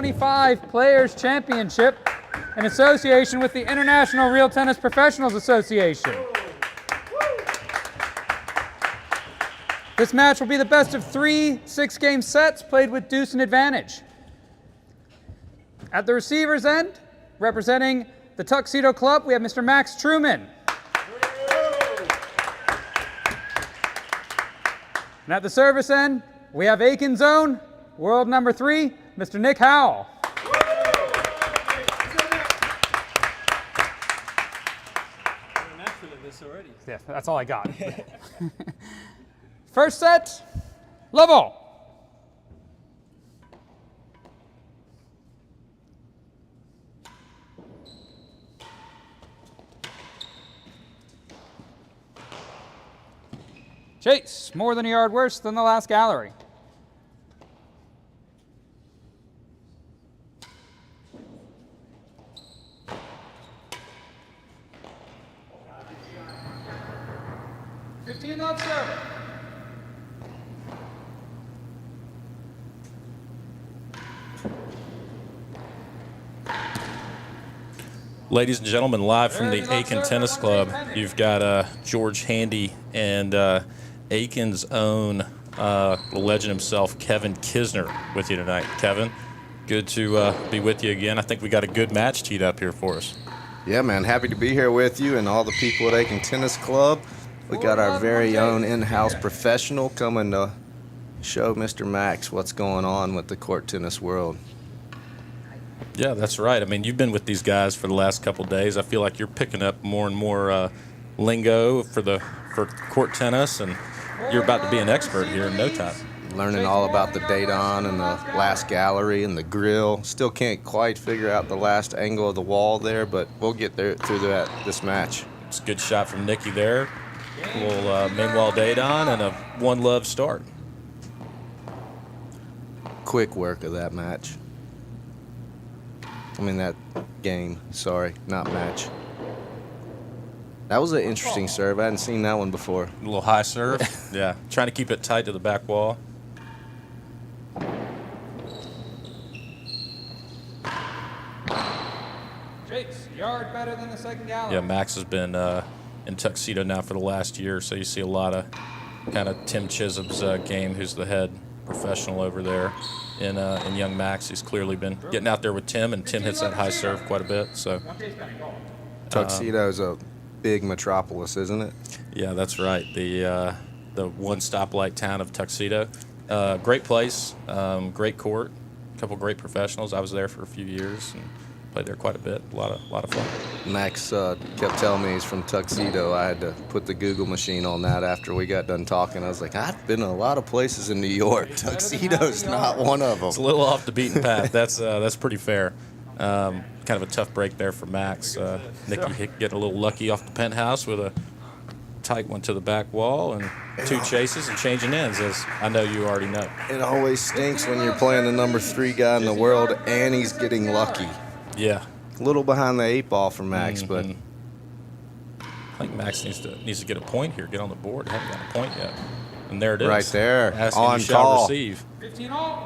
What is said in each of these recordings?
2025 Players Championship in association with the International Real Tennis Professionals Association. This match will be the best of 3 6-game sets played with deuce and advantage. At the receiver's end, representing the Tuxedo Club, we have Mr. Max Trueman. And at the service end, we have Aiken's own, world number 3, Mr. Nick Howell. Yeah, that's all I got. First set, level. Chase, more than a yard worse than the last gallery. Love serve. Ladies and gentlemen, live from the Aiken Tennis Club, you've got George Handy and Aiken's own the legend himself, Kevin Kisner, with you tonight. Kevin, good to be with you again. I think we got a good match teed up here for us. Yeah, man, happy to be here with you and all the people at Aiken Tennis Club. We got our very own in-house professional coming to show Mr. Max what's going on with the court tennis world. Yeah, that's right. I mean, you've been with these guys for the last couple of days. I feel like you're picking up more and more lingo for court tennis, and you're about to be an expert here in no time. Learning all about the Dayton and the last gallery and the grill. Still can't quite figure out the last angle of the wall there, but we'll get there through this match. It's a good shot from Nicky there. A little Manuel Dayton and a one-love start. Quick work of that match. I mean, that game. Sorry, not match. That was an interesting serve. I hadn't seen that one before. A little high serve. Yeah, trying to keep it tight to the back wall. Chase, yard better than the second gallery. Yeah, Max has been in Tuxedo now for the last year, so you see a lot of kind of Tim Chisholm's game, who's the head professional over there. In young Max, he's clearly been getting out there with Tim, and Tim hits that high serve quite a bit. So Tuxedo's a big metropolis, isn't it? Yeah, that's right. The one stoplight town of Tuxedo. Great place, great court, a couple great professionals. I was there for a few years and played there quite a bit. A lot of fun. Max kept telling me he's from Tuxedo. I had to put the Google machine on that after we got done talking. I was like, I've been in a lot of places in New York. Tuxedo's not one of them. It's a little off the beaten path. That's pretty fair. Kind of a tough break there for Max. Nicky getting a little lucky off the penthouse with a tight one to the back wall and 2 chases and changing ends, as I know you already know. It always stinks when you're playing the number 3 guy in the world and he's getting lucky. Yeah. A little behind the 8 ball for Max, but I think Max needs to get a point here, get on the board. Haven't got a point yet. And there it is. Right there. Asking on you shall call. Receive.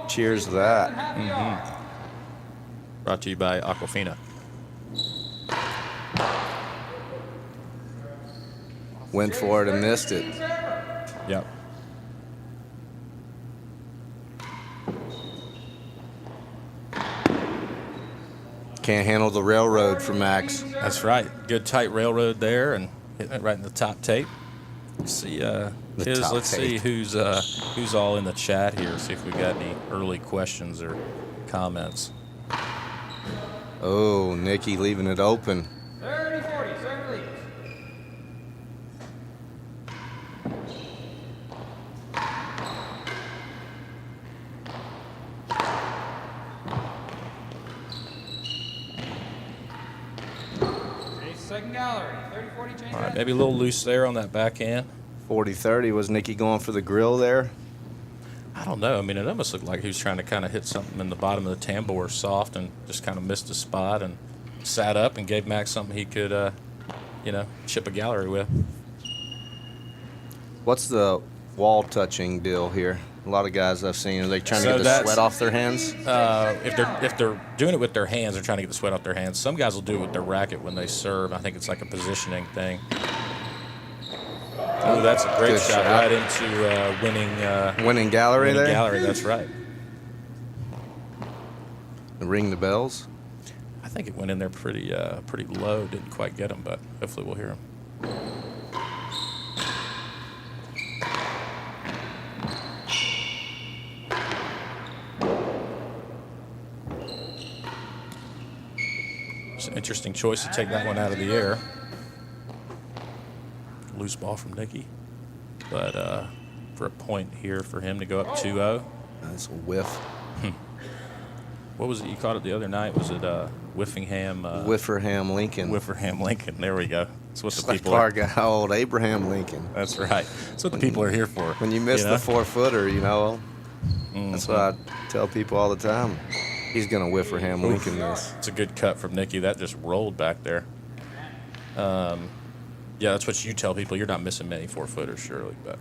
Cheers to that. Brought to you by Aquafina. Went for it and missed it. Yep. Can't handle the railroad for Max. That's right. Good tight railroad there and hitting it right in the top tape. Let's see see who's all in the chat here. See if we got any early questions or comments. Oh, Nicky leaving it open. 30-40, serve leads. Second gallery, 30-40 change. All right, maybe a little loose there on that backhand. 40-30. Was Nicky going for the grill there? I don't know. I mean, it almost looked like he was trying to kind of hit something in the bottom of the tambour soft and just kind of missed a spot and sat up and gave Max something he could, chip a gallery with. What's the wall touching deal here? A lot of guys I've seen, are they trying So to get the sweat off their hands? If they're doing it with their hands, they're trying to get the sweat off their hands. Some guys will do it with their racket when they serve. I think it's like a positioning thing. Oh, that's a great Good shot, shot. right into Winning gallery winning there? gallery. That's right. Ring the bells? I think it went in there pretty low. Didn't quite get him, but hopefully we'll hear him. It's an interesting choice to take that one out of the air. Loose ball from Nicky, but for a point here for him to go up 2-0. That's a whiff. What was it you caught it the other night? Was it Whiffingham? Whifferham Lincoln. Whifferham Lincoln. There we go. That's what Just the like people are. our guy, old Abraham Lincoln. That's right. That's what the people are here for. When you miss know? the 4-footer, you know, Mhm. that's what I tell people all the time. He's going to Whifferham Lincoln this. It's a good cut from Nicky. That just rolled back there. Yeah, that's what you tell people. You're not missing many 4-footers, surely, but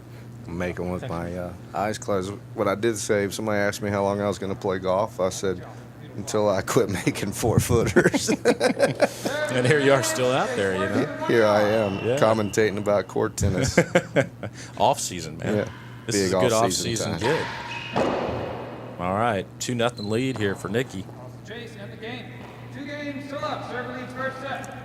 Make them with my eyes closed. What I did say, if somebody asked me how long I was going to play golf, I said, until I quit making 4-footers. and here you are still out there, you know. Here I am, Yeah. commentating about court tennis. Off season, man. Yeah, This big is a good off off-season season time. gig. All right, 2-0 lead here for Nicky. Jason at the game. 2 games to love. Server leads first set.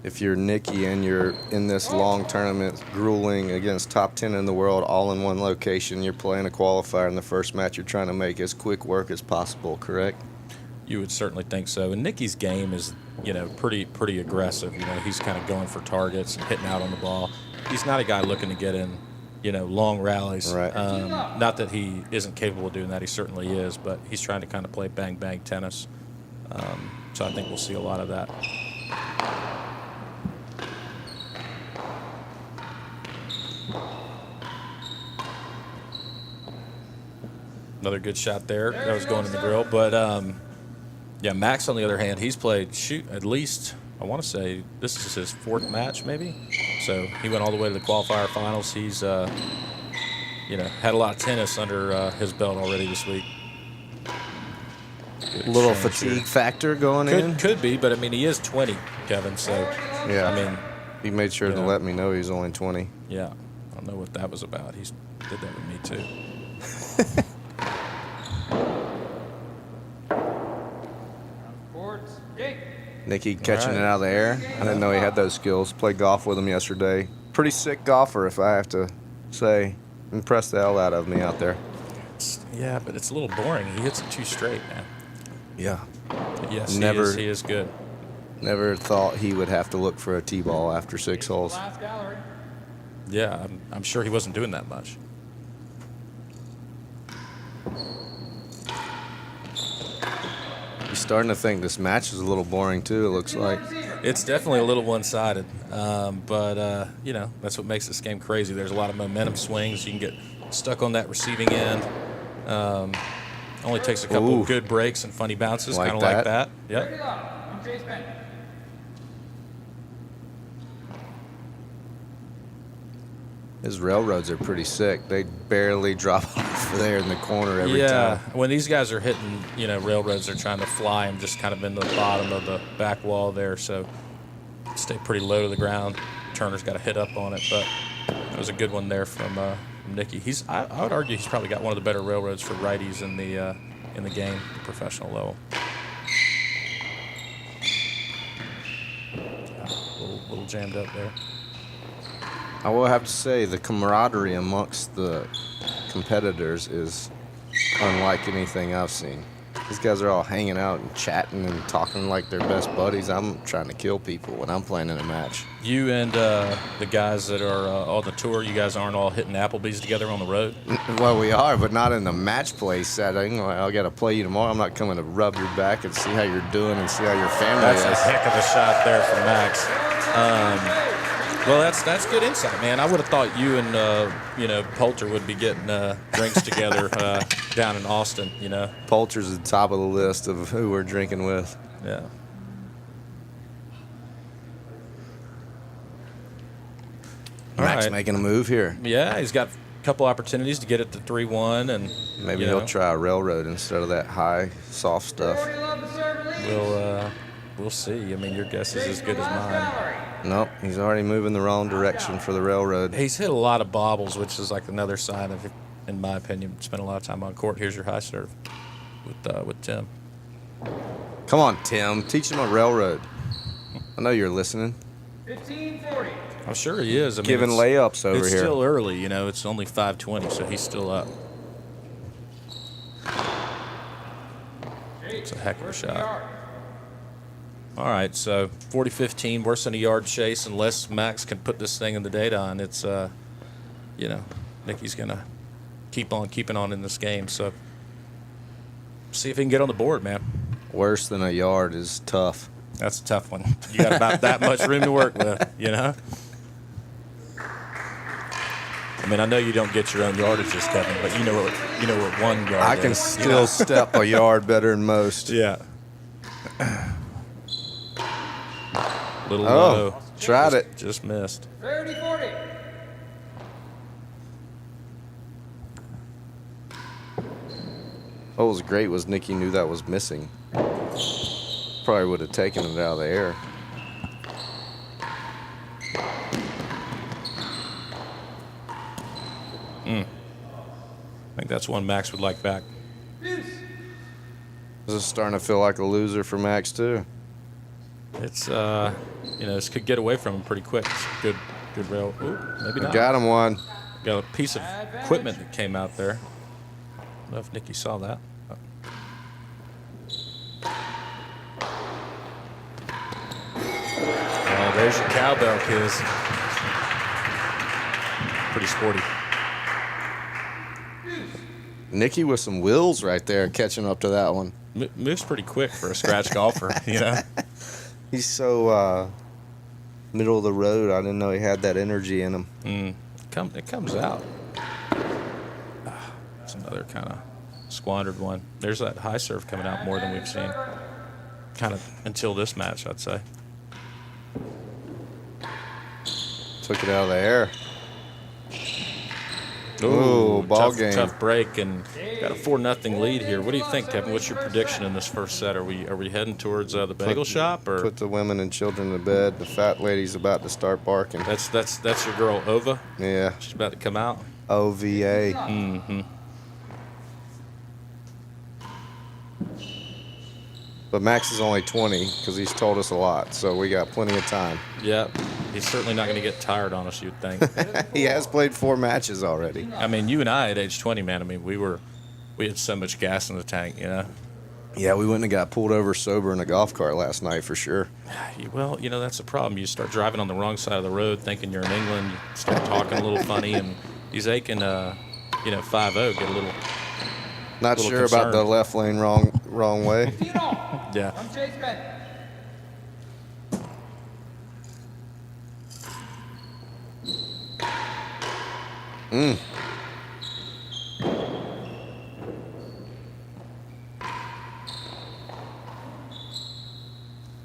If you're Nicky and you're in this long tournament, grueling against top 10 in the world, all in one location, you're playing a qualifier in the first match, you're trying to make as quick work as possible, correct? You would certainly think so. And Nicky's game is, you know, pretty aggressive. You know, he's kind of going for targets and hitting out on the ball. He's not a guy looking to get in, you know, long rallies. Right. Not that he isn't capable of doing that. He certainly is. But he's trying to kind of play bang-bang tennis. So I think we'll see a lot of that. Another good shot there. That was going in the grill. But, yeah, Max, on the other hand, he's played, at least, I want to say, this is his 4th match maybe. So he went all the way to the qualifier finals. He's, you know, had a lot of tennis under his belt already this week. Good A little exchange fatigue here. factor going in? Could be, but, I mean, he is 20, Kevin. So, Yeah. I mean, He made sure to Yeah. let me know he's only 20. yeah, I don't know what that was about. He did that with me, too. Courts. Game. Nicky catching right. it out of the air. I didn't know he had those skills. Played golf with him yesterday. Pretty sick golfer, if I have to say. Impressed the hell out of me out there. Yeah, but it's a little boring. He hits it too straight, man. Yeah. But yes, Never- he is good. Never thought he would have to look for a tee ball after 6 holes. Last gallery. Yeah, I'm sure he wasn't doing that much. He's starting to think this match is a little boring too, it looks like. It's definitely a little one-sided, but you know, that's what makes this game crazy. There's a lot of momentum swings. You can get stuck on that receiving end. Only takes a couple Ooh. of good breaks and funny bounces, Like kind of like that. that. Yep. Ready lock. I'm Chase Bennett. His railroads are pretty sick. They barely drop off there in the corner every Yeah, time. when these guys are hitting, you know, railroads, they're trying to fly them just kind of into the bottom of the back wall there, so stay pretty low to the ground. Turner's got to hit up on it, but it was a good one there from Nicky. I would argue he's probably got one of the better railroads for righties in the game, the professional level. A little jammed up there. I will have to say the camaraderie amongst the competitors is unlike anything I've seen. These guys are all hanging out and chatting and talking like they're best buddies. I'm trying to kill people when I'm playing in a match. You and the guys that are on the tour, you guys aren't all hitting Applebee's together on the road? Well, we are, but not in the match play setting. I got to play you tomorrow. I'm not coming to rub your back and see how you're doing and see how your family That's is. a heck of a shot there from Max. Well, that's good insight, man. I would have thought you and Poulter would be getting drinks together down in Austin. You know. Poulter's at the top of the list of who we're drinking with. Yeah. Max right. making a move here. Yeah, he's got couple opportunities to get it to 3-1, and Maybe you he'll know, try a railroad instead of that high, soft stuff. We'll see. I mean, your guess is as good as mine. Nope, he's already moving the wrong direction for the railroad. He's hit a lot of bobbles, which is like another sign of, in my opinion, spent a lot of time on court. Here's your high serve with Tim. Come on, Tim. Teach him a railroad. I know you're listening. 15-40. I'm sure he is. I mean, Giving layups over it's here. still early, you know. It's only 5:20, so he's still up. It's a heck of a shot. All right, so 40-15, worse than a yard chase. Unless Max can put this thing in the data on, it's, you know, Nicky's going to keep on keeping on in this game. So see if he can get on the board, man. Worse than a yard is tough. That's a tough one. You got about that much room to work with, you know? I mean, I know you don't get your own yardages, Kevin, but you know what 1 yard I is. can still step a yard better than most. Yeah. Little Oh, low. tried it. Just missed. 30-40. What was great was Nicky knew that was missing. Probably would have taken it out of the air. I think that's one Max would like back. This is starting to feel like a loser for Max too. It's, you know, this could get away from him pretty quick. It's a good rail. Ooh, maybe not. Got him one. Got a piece of equipment that came out there. I don't know if Nicky saw that. Oh, there's your cowbell, kids. Pretty sporty. Nicky with some wheels right there, catching up to that one. Moves pretty quick for a scratch golfer, you know. He's so middle of the road. I didn't know he had that energy in him. It comes out. It's another kind of squandered one. There's that high serve coming out more than we've seen. Kind of until this match, I'd say. Took it out of the air. Ooh, ball game. Tough break, and got a 4-0 lead here. What do you think, Kevin? What's your prediction in this first set? Are we heading towards the bagel shop, or Put the women and children to bed. The fat lady's about to start barking. that's your girl Ova? Yeah. She's about to come out. OVA. Mm-hmm. But Max is only 20 because he's told us a lot, so we got plenty of time. Yeah, he's certainly not going to get tired on us, you'd think. He has played 4 matches already. I mean, you and I at age 20, man. I mean, we had so much gas in the tank, you know. Yeah, we wouldn't have got pulled over sober in a golf cart last night for sure. Well, you know, that's the problem. You start driving on the wrong side of the road, thinking you're in England. You start talking a little funny, and these Aiken, 5-0 get a little. Not Little sure about concerned. the left lane wrong way. Yeah. I'm Chase Bennett.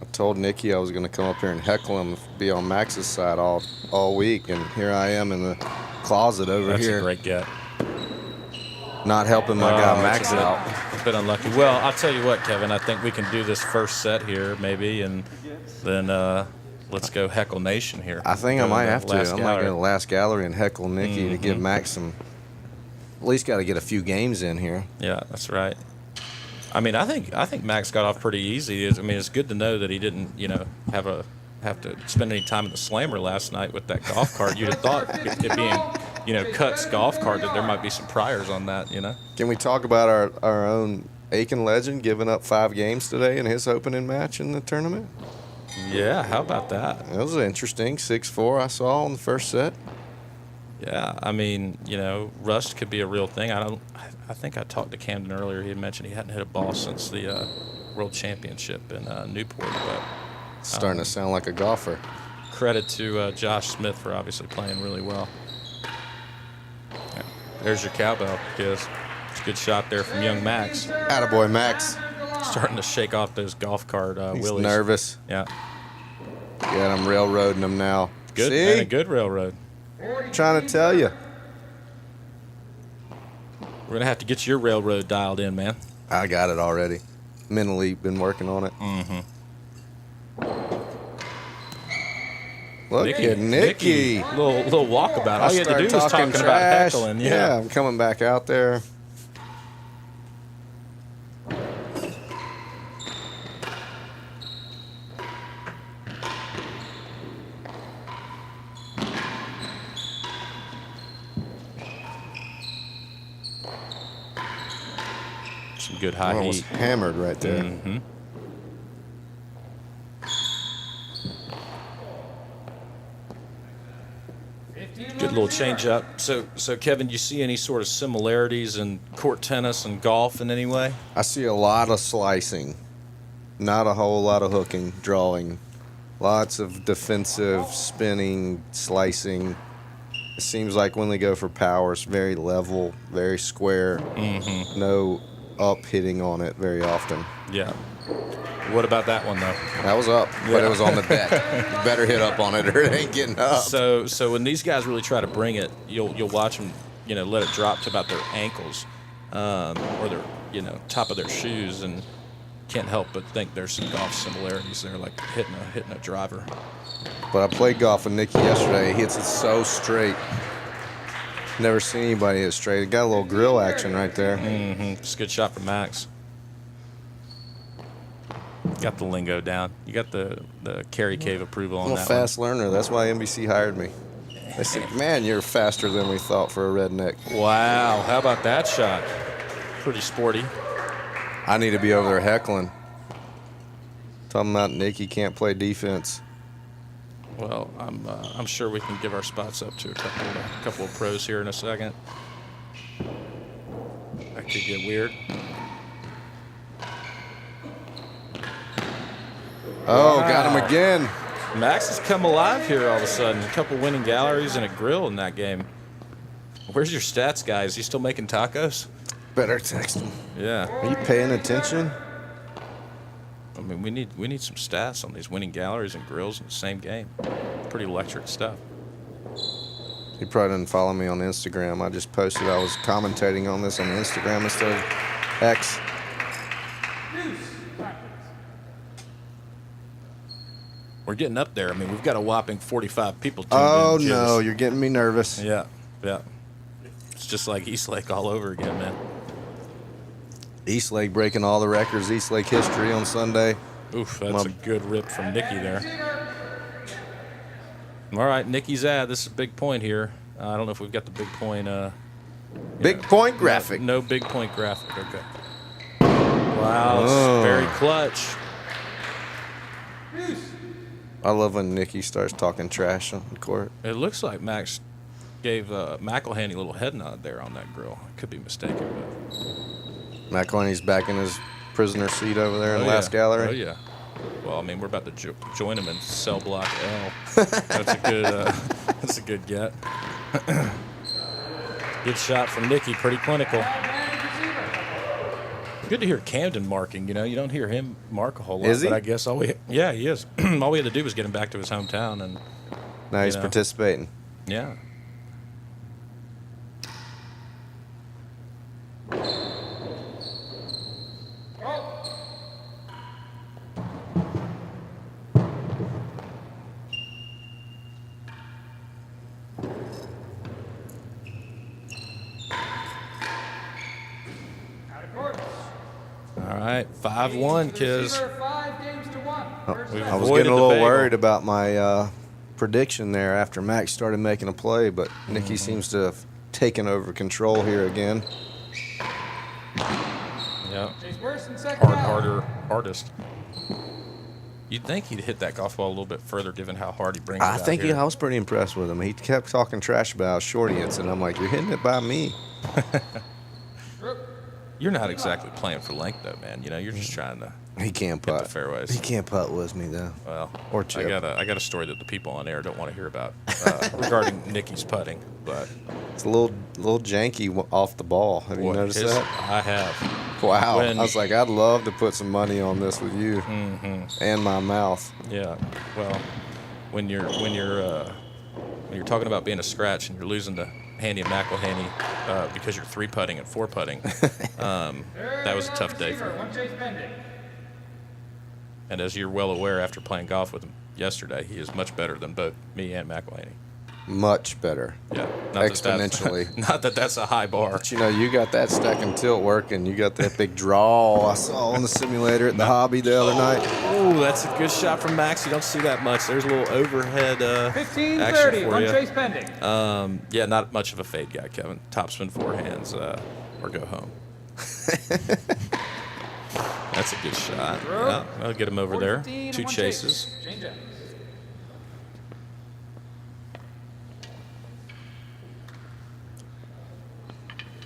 I told Nicky I was going to come up here and heckle him, be on Max's side all week, and here I am in the closet over That's here, a great get. not helping my guy That's Max a bit- out. A bit unlucky. Well, I'll tell you what, Kevin. I think we can do this first set here, maybe, and then let's go heckle Nation here. I think I Go might the have to. last I might gallery. go to the last gallery and heckle Nicky to give Max some. At least got to get a few games in here. Yeah, that's right. I mean, I think Max got off pretty easy. I mean, it's good to know that he didn't, have to spend any time in the slammer last night with that golf cart. You'd have thought it being, Cut's golf cart that there might be some priors on that, you know. Can we talk about our own Aiken legend giving up 5 games today in his opening match in the tournament? Yeah, how about that? That was interesting. 6-4 I saw in the first set. Yeah, I mean, rust could be a real thing. I think I talked to Camden earlier. He had mentioned he hadn't hit a ball since the World Championship in Newport. But Starting to sound like a golfer. credit to Josh Smith for obviously playing really well. Yeah, there's your cowbell, kids. It's a good shot there from young Max. Attaboy, Max. Starting to shake off those golf cart He's willies. nervous. Yeah, Yeah, I'm railroading him now. good See? and a good railroad. Trying to tell you. We're gonna have to get your railroad dialed in, man. I got it already. Mentally been working on it. Look at Nikki. Little walkabout. All you had to do was talking about heckling. Yeah, I'm coming back out there. Some good high Almost heat. hammered right there. Good little change up. So Kevin, you see any sort of similarities in court tennis and golf in any way? I see a lot of slicing, not a whole lot of hooking, drawing. Lots of defensive, spinning, slicing. It seems like when they go for power, it's very level, very square. No up hitting on it very often. Yeah. What about that one though? That was up, but it was on the deck. You better hit up on it or it ain't getting up. So when these guys really try to bring it, you'll watch them, let it drop to about their ankles, or their top of their shoes, and can't help but think there's some golf similarities there, like hitting a driver. But I played golf with Nicky yesterday. He hits it so straight. Never seen anybody hit straight. It got a little grill action right there. It's a good shot from Max. Got the lingo down. You got the Carry Cave approval on I'm a that fast learner. That's why NBC hired me. They said, man, you're faster than we thought for a redneck. one. Wow, how about that shot? Pretty sporty. I need to be over there heckling. Talking about Nicky can't play defense. Well, I'm sure we can give our spots up to a couple of pros here in a second. That could get weird. Oh, got him again. Max has come alive here all of a sudden. A couple winning galleries and a grill in that game. Where's your stats, guy? Is he still making tacos? Better text him. Yeah. Are you paying attention? I mean, we need some stats on these winning galleries and grills in the same game. Pretty electric stuff. He probably didn't follow me on Instagram. I just posted I was commentating on this on Instagram instead of X. We're getting up there. I mean, we've got a whopping 45 people tuned Oh, in. no, you're getting me nervous. Yeah. It's just like Eastlake all over again, man. Eastlake breaking all the records, Eastlake history on Sunday. Oof, that's a good rip from Nicky there. All right, Nicky's ad. This is a big point here. I don't know if we've got the big point. Big point graphic. No big point graphic. Okay. Wow, it's very clutch. I love when Nicky starts talking trash on the court. It looks like Max gave McElhaney a little head nod there on that grill. I could be mistaken, but McElhaney's back in his prisoner seat over there in the last gallery. Oh yeah. Well, I mean, we're about to join him in cell block L. That's a good get. Good shot from Nicky. Pretty clinical. Good to hear Camden marking. You don't hear him mark a whole lot. Is he? But I guess he is. All we had to do was get him back to his hometown, and Now he's participating. yeah. All right, 5-1, kids. I was getting a little worried about my prediction there after Max started making a play, but Nicky seems to have taken over control here again. Yeah. Hardest. You'd think he'd hit that golf ball a little bit further, given how hard he brings it out here. I was pretty impressed with him. He kept talking trash about how short he hits, and I'm like, you're hitting it by me. You're not exactly playing for length, though, man. You're just trying to He can't hit putt. the fairways. He can't putt with me, though. Well, Or chip. I got a story that the people on air don't want to hear about regarding Nicky's putting, but It's a little janky off the ball. Have you noticed that? I have. Wow. When- I was like, I'd love to put some money on this with you and my mouth. Yeah. Well, when you're when you're talking about being a scratch and you're losing to Handy and McElhaney because you're 3-putting and 4-putting, that was a tough day for him. And as you're well aware, after playing golf with him yesterday, he is much better than both me and McElhaney. Much better. Yeah, exponentially. Not that that's a high bar. But you know, you got that stack and tilt working. You got that big draw I saw on the simulator at the hobby the other night. Oh, that's a good shot from Max. You don't see that much. There's a little overhead 15-30, action for one you. chase pending. Yeah, not much of a fade guy, Kevin. Topspin forehands or go home. That's a good shot. Yeah, I'll get him over there. 2 chases. Change up.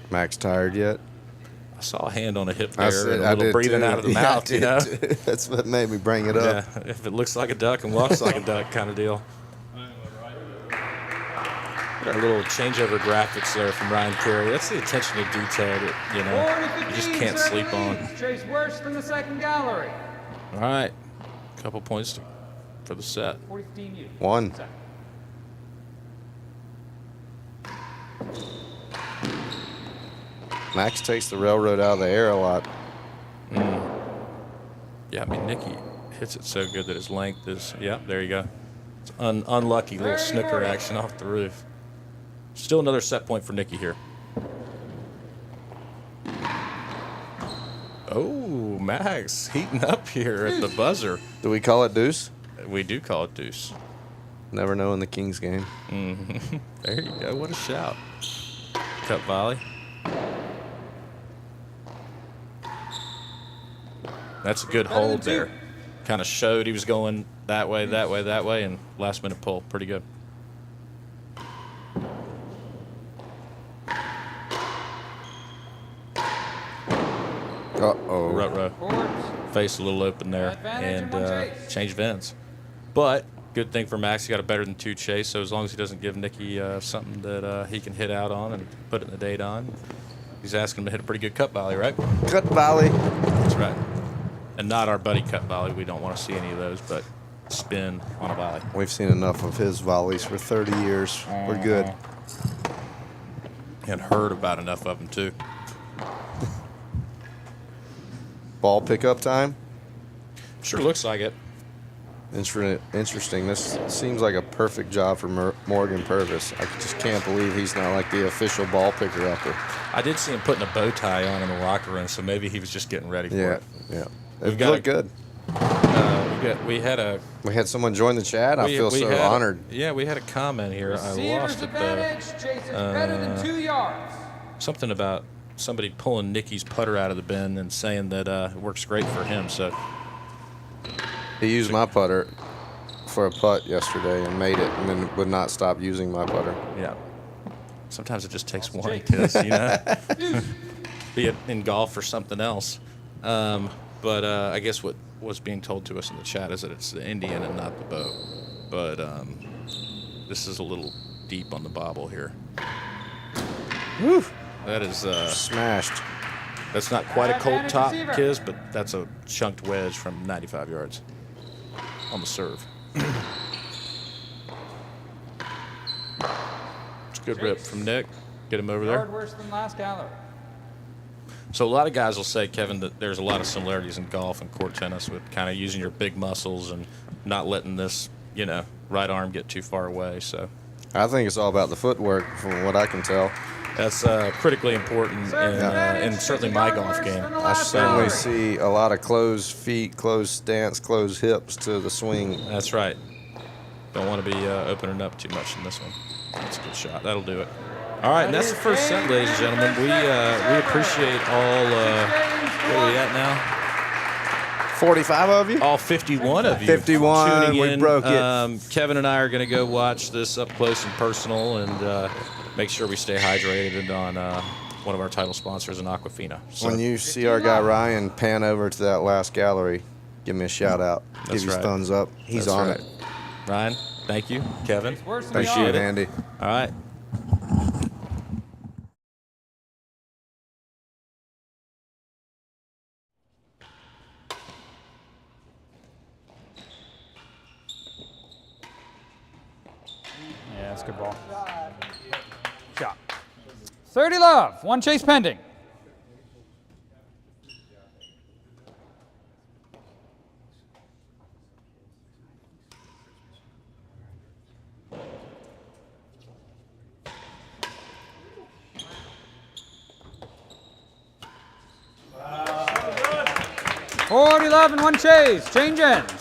Max tired yet? I saw a hand on a hip there and I a little did breathing too. out of the Yeah, mouth, you know? too. That's what made me bring it up. Yeah, if it looks like a duck and walks like a duck kind of deal. Got a little changeover graphics there from Ryan Carey. That's the attention to detail that, you know, you just can't sleep on. Chase worse than the second gallery. All right, couple points for the set. 40-15 you. 1. Max takes the railroad out of the air a lot. Yeah, I mean, Nicky hits it so good that his length is, yeah, there you go. It's unlucky little snooker action off the roof. Still another set point for Nicky here. Oh, Max heating up here at the buzzer. Do we call it deuce? We do call it deuce. Never know in the Kings game. There you go. What a shout. Cut volley. That's a good hold there. Kind of showed he was going that way, that way, that way, and last minute pull. Pretty good. Uh-oh. Rut-row. Face a little open there and change vents. But good thing for Max, he got a better than 2 chase, so as long as he doesn't give Nicky something that he can hit out on and put it in the date on, he's asking him to hit a pretty good cut volley, right? Cut volley. That's right. And not our buddy cut volley. We don't want to see any of those, but spin on a volley. We've seen enough of his volleys for 30 years. We're good. And heard about enough of them, too. Ball pickup time. Sure looks like it. Interesting. This seems like a perfect job for Morgan Purvis. I just can't believe he's not like the official ball picker upper. I did see him putting a bow tie on in the locker room, so maybe he was just getting ready for it. Yeah. We've It got looked good. We had someone join the chat. I feel so honored. Yeah, we had a comment here. I lost it, though. Chases better than 2 yards. Something about somebody pulling Nicky's putter out of the bin and saying that it works great for him. So He used my putter for a putt yesterday and made it, and then would not stop using my putter. yeah, sometimes it just takes one kiss, you know, be it in golf or something else. But I guess what was being told to us in the chat is that it's the Indian and not the bow. But this is a little deep on the bobble here. Whew. That is Smashed. that's not quite a cold top, Kiz, but that's a chunked wedge from 95 yards on the serve. It's a good rip from Nick. Get him over there. Yard worse than last gallery. So a lot of guys will say, Kevin, that there's a lot of similarities in golf and court tennis with kind of using your big muscles and not letting this, right arm get too far away. So I think it's all about the footwork, from what I can tell. that's critically important in certainly my golf game. I certainly see a lot of closed feet, closed stance, closed hips to the swing. That's right. Don't want to be opening up too much in this one. That's a good shot. That'll do it. All right, and that's the first set, ladies and gentlemen. We appreciate all. Where are we at now? 45 of you? All 51 of you. 51. tuning We in. broke it. Kevin and I are going to go watch this up close and personal, and make sure we stay hydrated on one of our title sponsors in Aquafina. So, When you see our guy Ryan pan over to that last gallery, give me a shout out. That's Give you right. thumbs up. He's That's on right. it. Ryan, thank you. Kevin, Worse than Thank appreciate you, it. Andy. All right. Yeah, that's a good ball. 30 love, 1 chase pending. Wow. 40 love and 1 chase, change ends.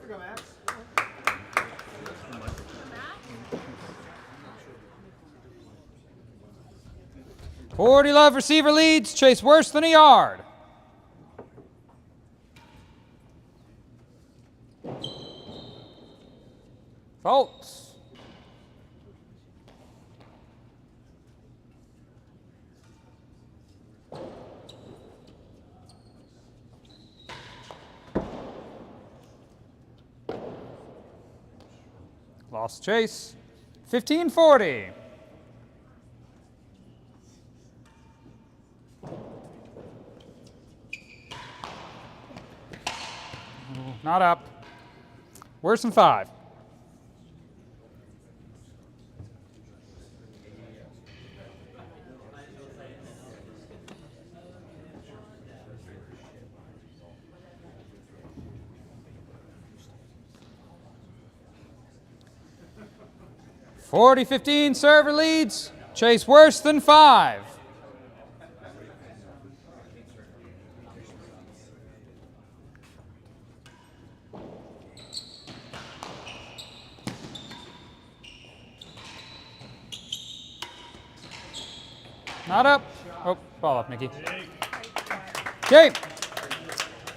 Go, Max. 40 love, receiver leads, chase worse than a yard. Faults. Lost chase. 1540. Not up. Worse than 5. $40-15 server leads. Chase worse than 5. Not up. Oh, ball up, Mickey. Okay.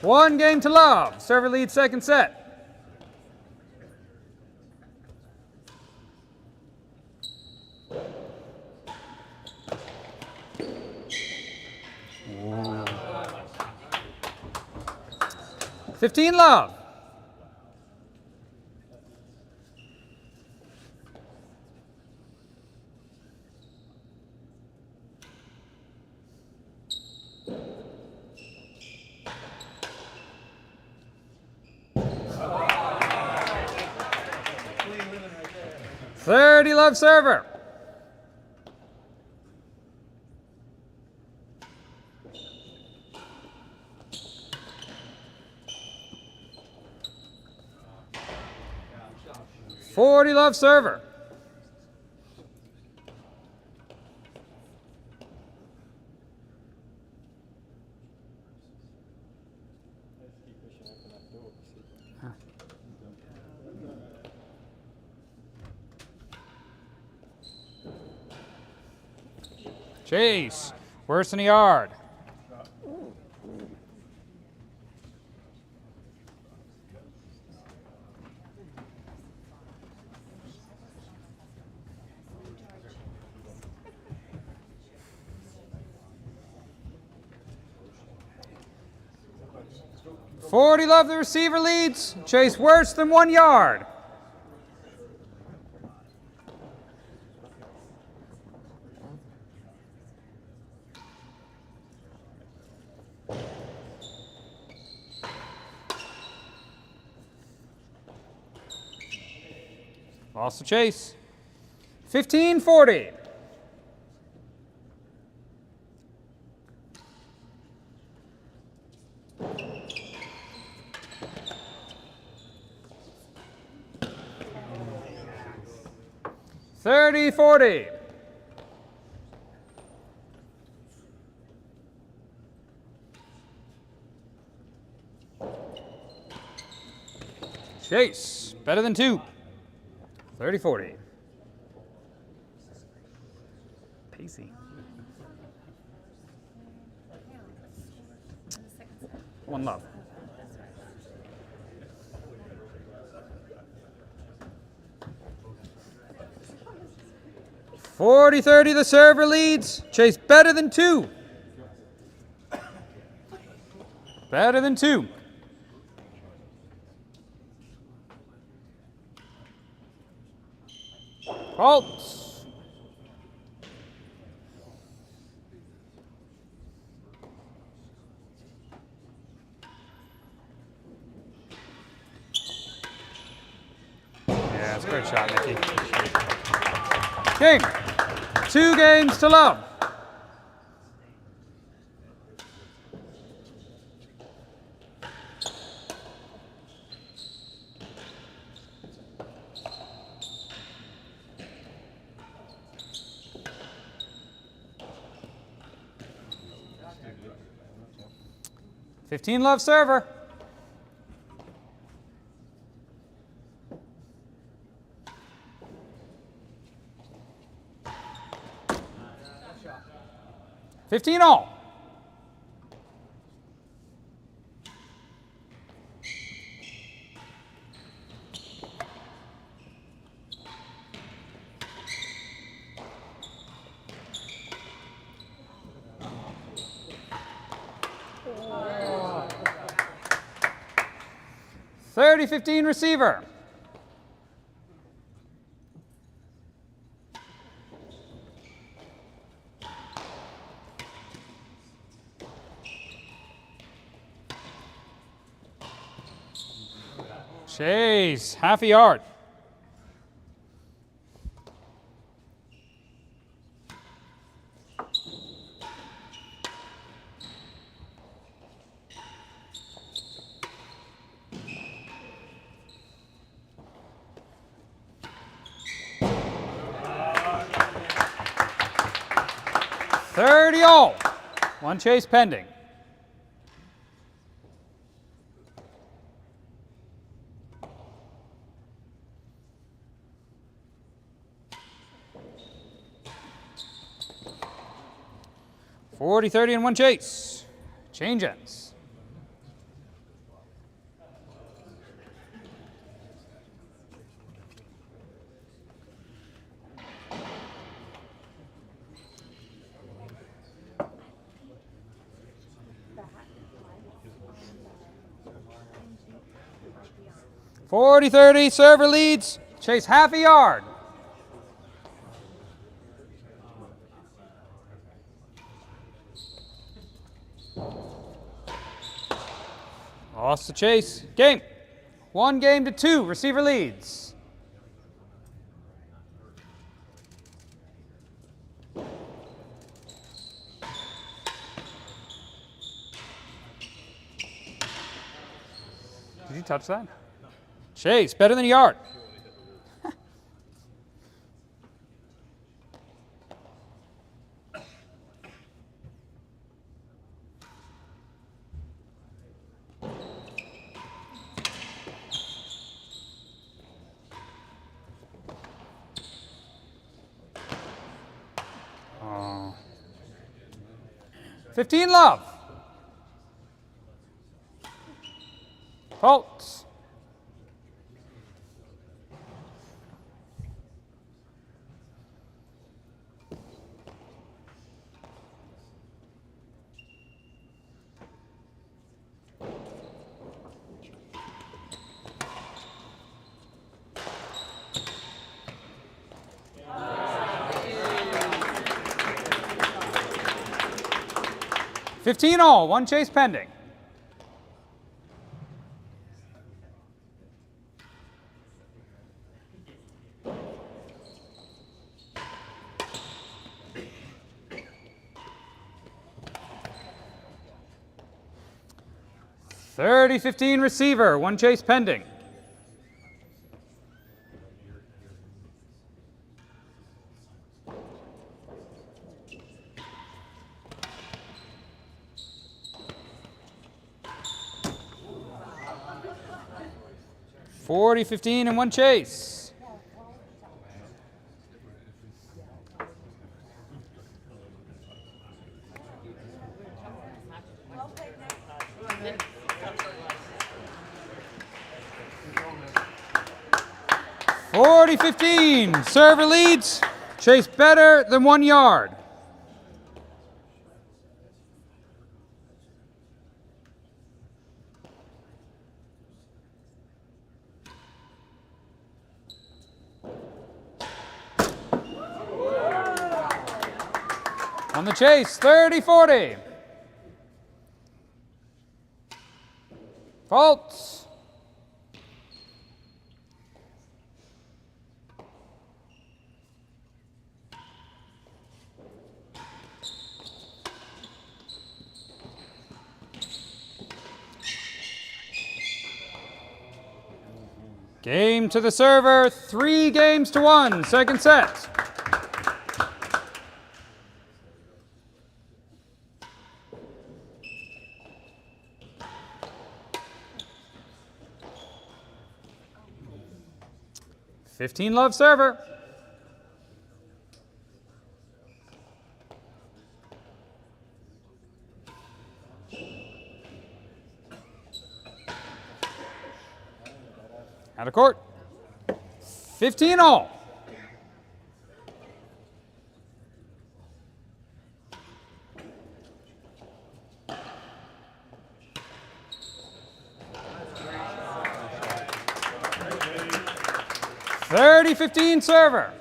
1 game to love. Server leads second set. Ooh. 15 love. Clean 30 love server. $40 love server. Chase, worse than a yard. $40 love, the receiver leads. Chase worse than 1 yard. Lost the chase. 1540. $30-40. Chase, better than 2. 30-40. Pacey. 1 love. $40-30, the server leads. Chase better than 2. Better than 2. Faults. That's a great shot, Mickey. Game. 2 games to love. $15 server. $15 all. $30-15 receiver. Chase, half a yard. $30 all. 1 chase pending. $40-30 and 1 chase. Change ends. $40-30, server leads. Chase half a yard. Lost the chase. Game. 1 game to 2. Receiver leads. Did you touch that? Chase, better than a yard. Oh. 15 love. Colts. $15 all. 1 chase pending. $30-15 receiver. 1 chase pending. $40-15 and 1 chase. $40-15. Server leads. Chase better than 1 yard. On the chase, 30-40. Faults. Game to the server, 3 games to 1, second set. $15 server. Out of court. 15 all. $30-15 server.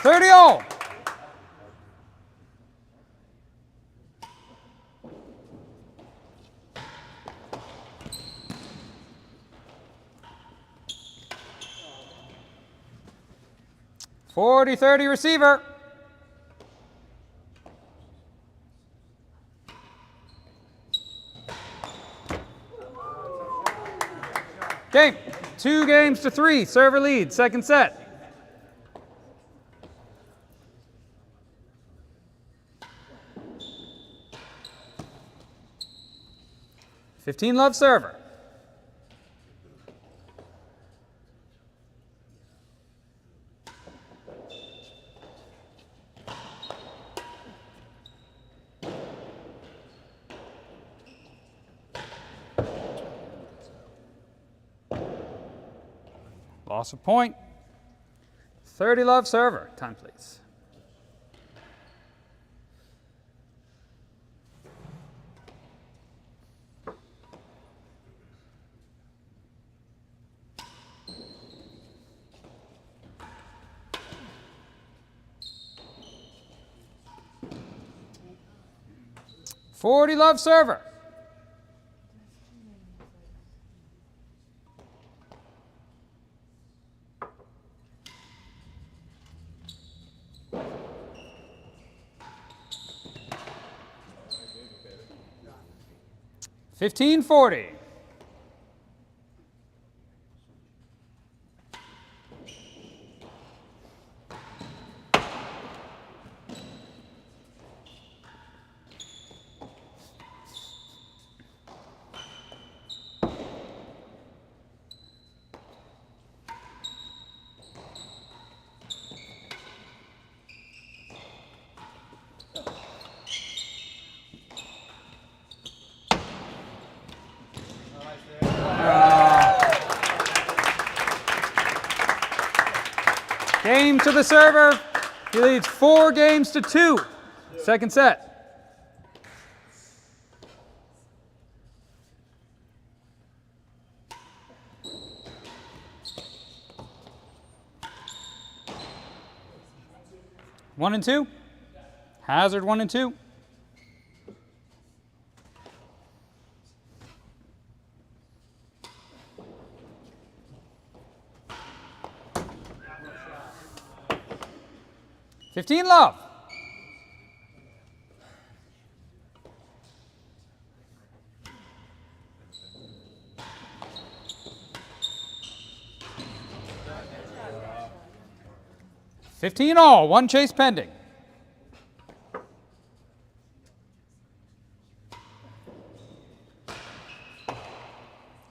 $30 all. $40-30 receiver. Game. 2 games to 3. Server lead. Second set. $15 server. Loss of point. $30 server. Time, please. $40 server. $15-40. Game to the server. He leads 4 games to 2. Second set. One and 2. Hazard 1 and 2. $15 $15 all. 1 chase pending.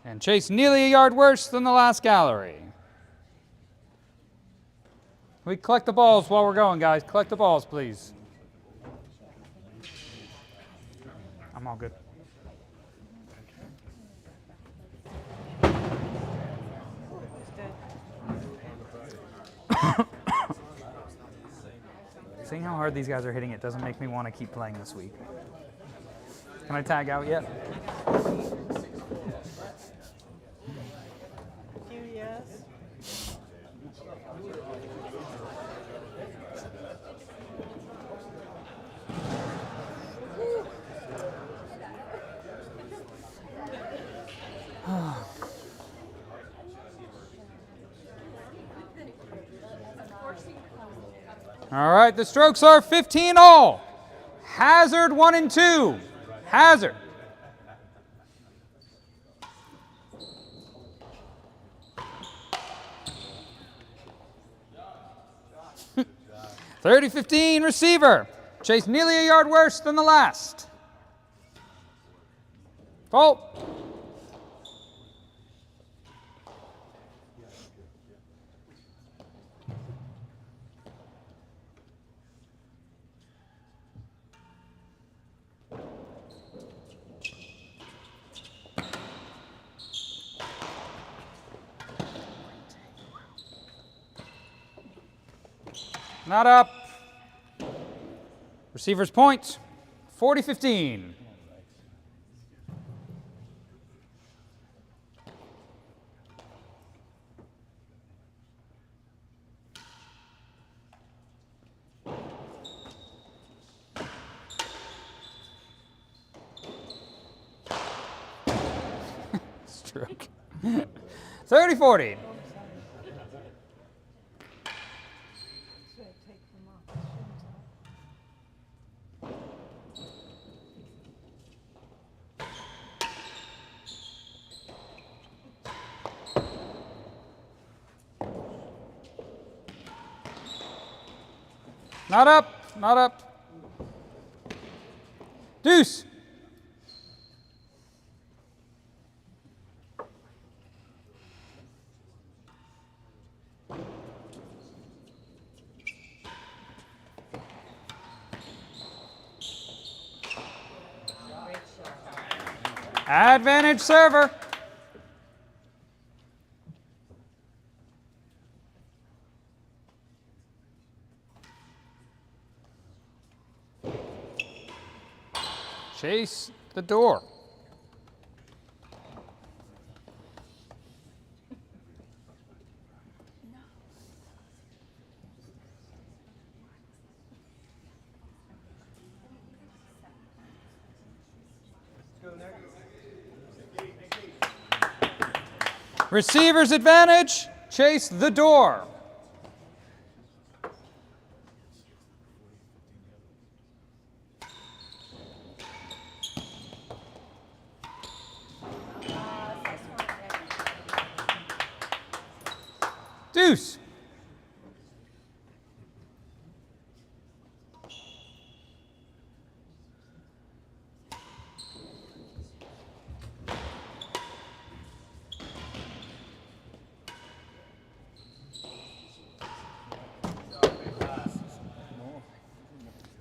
And chase nearly a yard worse than the last gallery. We collect the balls while we're going, guys. Collect the balls, please. I'm all good. Seeing how hard these guys are hitting it doesn't make me want to keep playing this week. Can I tag out yet? Yes. All right, the strokes are 15 all. Hazard 1 and 2. Hazard. (30-15) receiver. Chase nearly a yard worse than the last. Fault. Not up. Receiver's point, 40-15. Stroke. 30-40. Not up, not up. Deuce. Advantage server. Chase the door. Receiver's advantage. Chase the door. Deuce.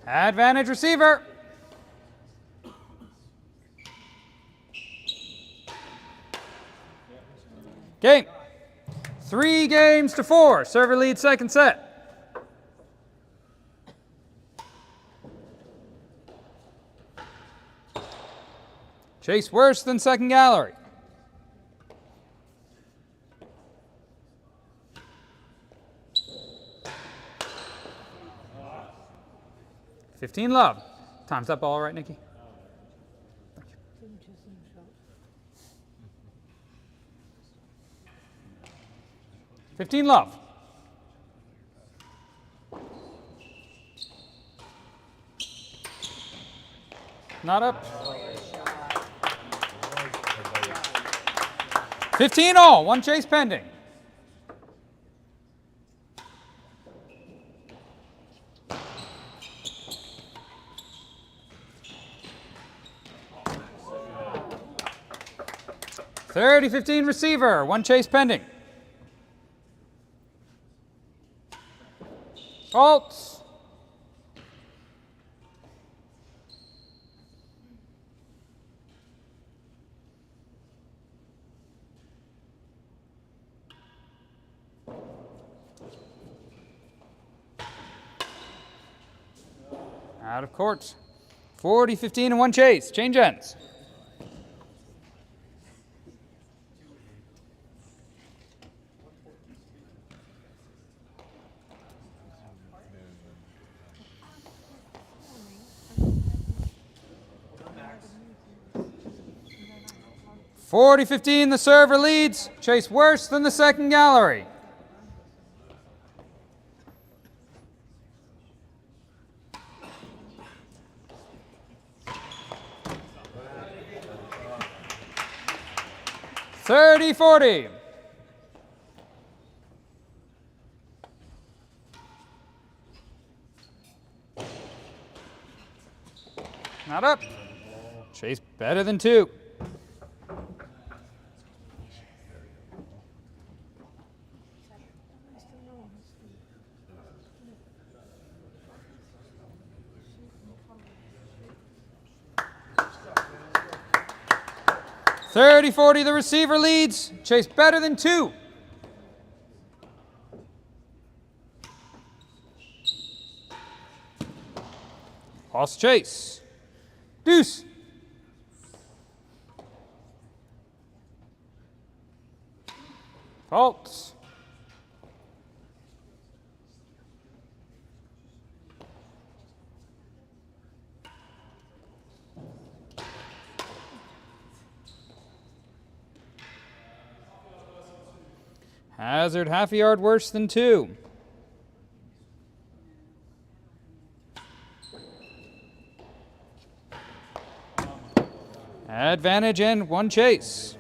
Advantage receiver. Game. 3-4. Server leads second set. Chase worse than second gallery. $15 love. Time's up all right, Nikki? 15 love. Not up. 15 all. One chase pending. (30-15) receiver. One chase pending. Fault. Out of court. 40-15 and one chase. Change ends. (40-15) the server leads. Chase worse than the second gallery. 30-40. Not up. Chase better than 2. (30-40), the receiver leads. Chase better than 2. Lost chase. Deuce. Fault. Hazard half a yard worse than 2. Advantage and 1 chase.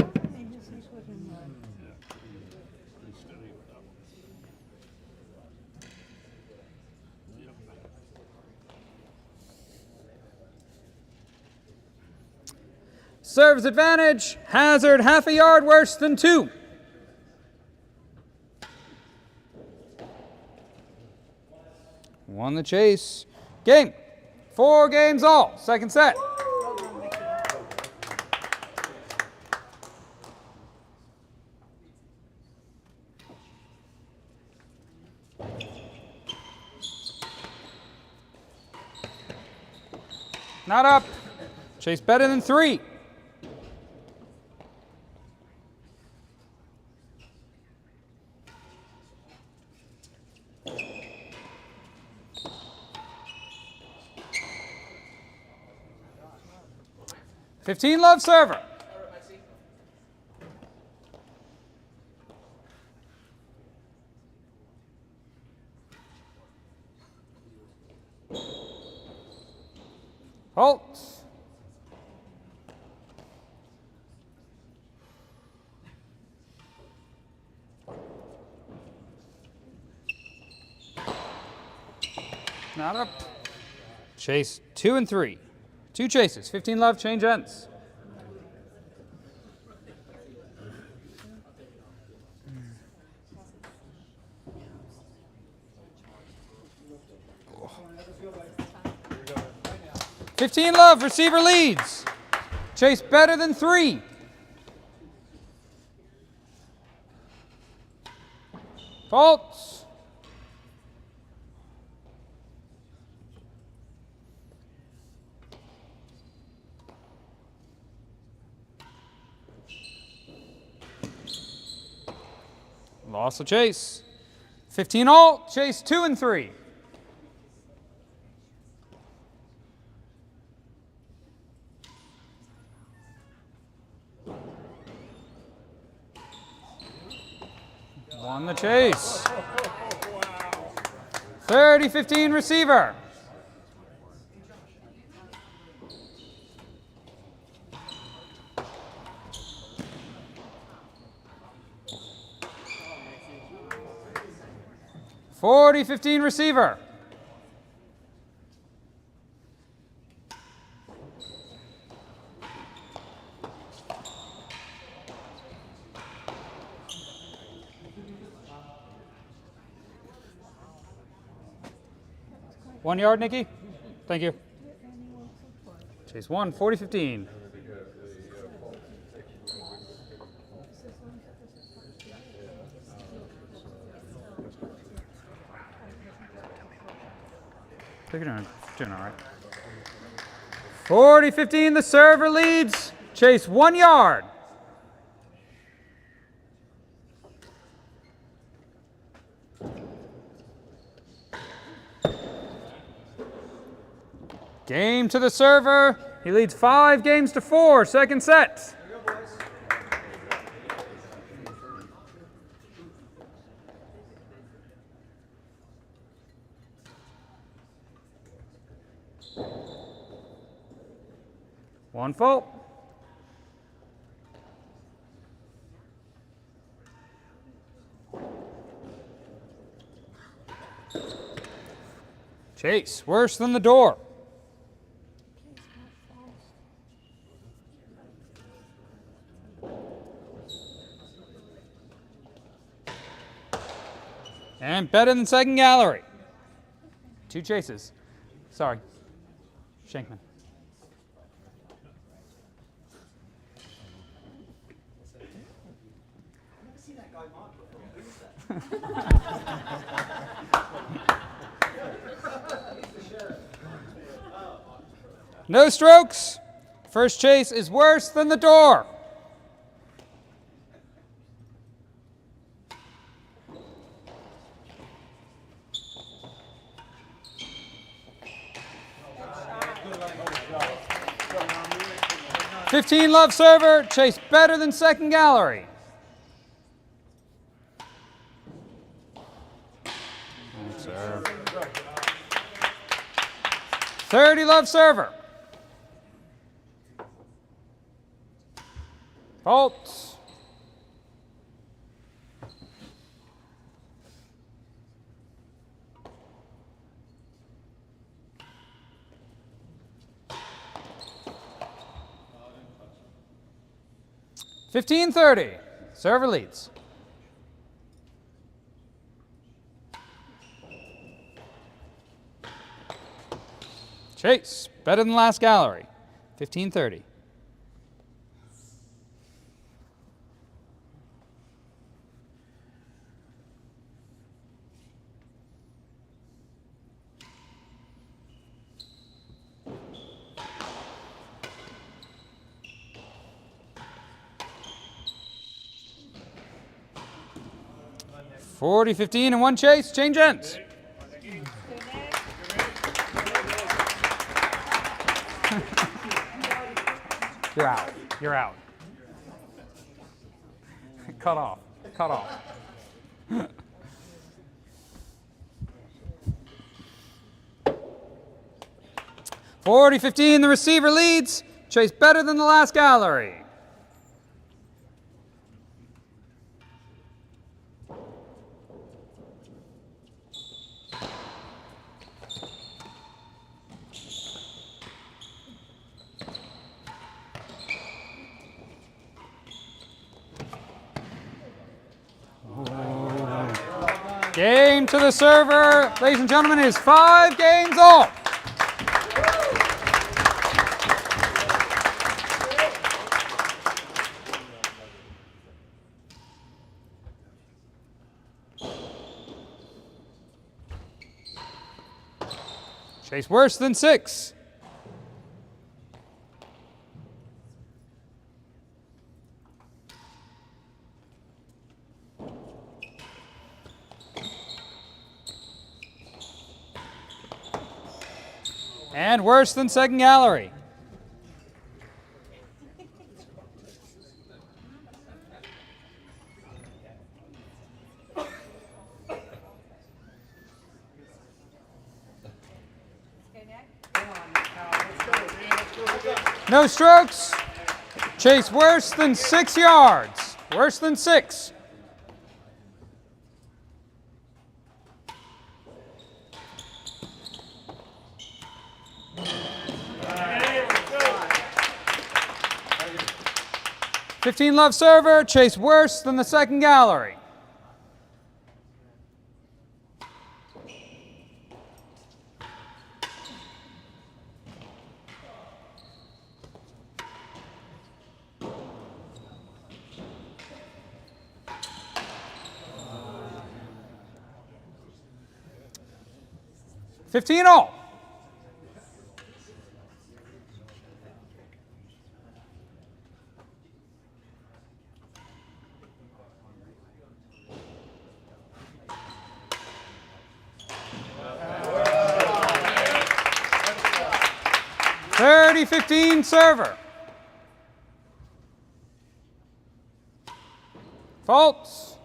Serves advantage. Hazard half a yard worse than 2. Won the chase. Game. 4 games all. Second set. Not up. Chase better than 3. (15) love server. Halt. Not up. Chase 2 and 3. 2 chases. 15 love. Change ends. (15) love. Receiver leads. Chase better than 3. Fault. Loss of chase. 15 all. Chase 2 and 3. Won the chase. 30-15 receiver. (40-15 receiver. One yard, Nikki. Thank you. Chase 1, 40-15. They're doing all right. 40-15, the server leads. Chase 1 yard. Game to the server. He leads 5 games to 4. Second set. One fault. Chase, worse than the door. And better than second gallery. 2 chases. Sorry. Shankman. No strokes. First chase is worse than the door. $15 love server, chase better than second gallery. Serve. 30 love server. Faults. $15.30. Server leads. Chase, better than last gallery. 15.30. $40.15 and 1 chase. Change ends. You're out. You're out. Cut off. Cut off. $40.15. The receiver leads. Chase better than the last gallery. Game to the server, ladies and gentlemen, is 5 games all. Chase worse than 6. And worse than second gallery. No strokes. Chase worse than 6 yards. Worse than 6. $15 love server, chase worse than the second gallery. $15 all. $30-15 server. Faults.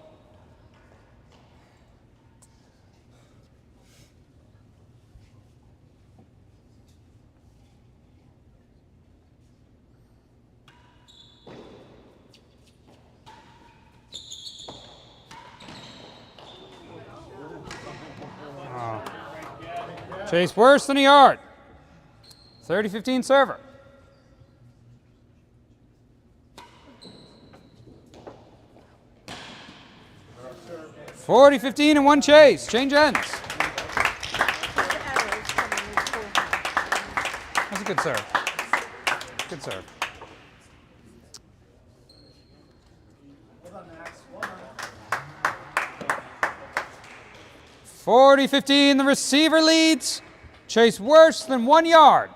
Chase worse than a yard. 30-15 server. 40-15 and one chase. Change ends. That's a good serve. Good serve. 40-15, the receiver leads. Chase worse than 1 yard.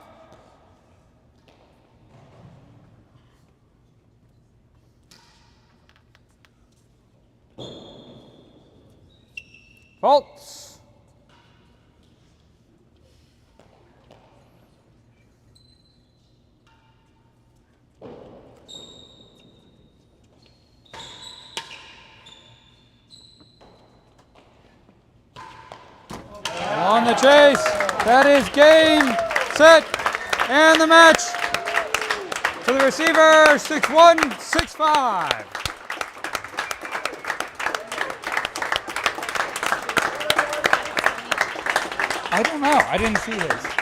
Faults. On the chase. That is game, set, and the match. To the receiver, 6-1, 6-5. I don't know. I didn't see his.